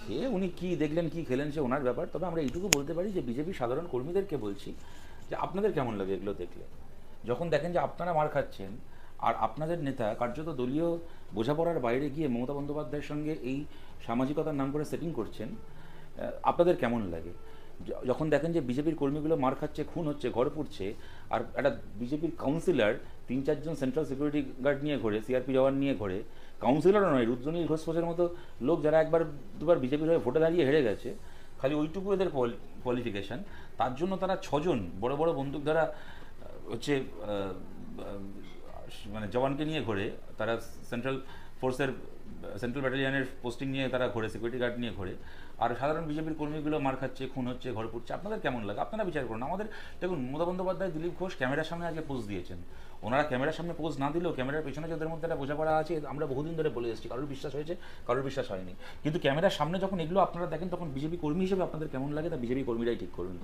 সে উনি কী দেখলেন কী খেলেন সে ওনার ব্যাপার। তবে আমরা এইটুকু বলতে পারি যে বিজেপি সাধারণ কর্মীদেরকে বলছি যে আপনাদের কেমন লাগে এগুলো দেখলে, যখন দেখেন যে আপনারা মার খাচ্ছেন আর আপনাদের নেতা কার্যত দলীয় বোঝাপড়ার বাইরে গিয়ে মমতা বন্দ্যোপাধ্যায়ের সঙ্গে এই সামাজিকতার নাম করে সেটিং করছেন, আপনাদের কেমন লাগে? যখন দেখেন যে বিজেপির কর্মীগুলো মার খাচ্ছে, খুন হচ্ছে, ঘর পুড়ছে, আর একটা বিজেপির কাউন্সিলর 3-4 জন সেন্ট্রাল সিকিউরিটি গার্ড নিয়ে ঘোরে, সিআরপি জওয়ান নিয়ে ঘোরে, কাউন্সিলরও নয়, রুদ্রনীল ঘোষের মতো লোক যারা একবার দুবার বিজেপির হয়ে ভোটে দাঁড়িয়ে হেরে গেছে, খালি ওইটুকু এদের কোয়ালিফিকেশান, তার জন্য তারা 6 জন বড় বড় বন্দুক দ্বারা হচ্ছে মানে জওয়ানকে নিয়ে ঘোরে, তারা সেন্ট্রাল ফোর্সের সেন্ট্রাল ব্যাটালিয়ানের পোস্টিং নিয়ে তারা ঘোরে, সিকিউরিটি গার্ড নিয়ে ঘোরে, আর সাধারণ বিজেপির কর্মীগুলো মার খাচ্ছে, খুন হচ্ছে, ঘর পুড়ছে। আপনাদের কেমন লাগে? আপনারা বিচার করুন। আমাদের দেখুন, মমতা বন্দ্যোপাধ্যায়, দিলীপ ঘোষ ক্যামেরার সামনে আজকে পোজ দিয়েছেন। ওনারা ক্যামেরার সামনে পোজ না দিলেও ক্যামেরার পেছনে যাদের মধ্যে একটা বোঝাপড়া আছে, আমরা বহুদিন ধরে বলে এসেছি, কারোর বিশ্বাস হয়েছে, কারোর বিশ্বাস হয়নি। কিন্তু ক্যামেরার সামনে যখন এগুলো আপনারা দেখেন, তখন বিজেপি কর্মী হিসেবে আপনাদের কেমন লাগে তা বিজেপি কর্মীরাই ঠিক করুন।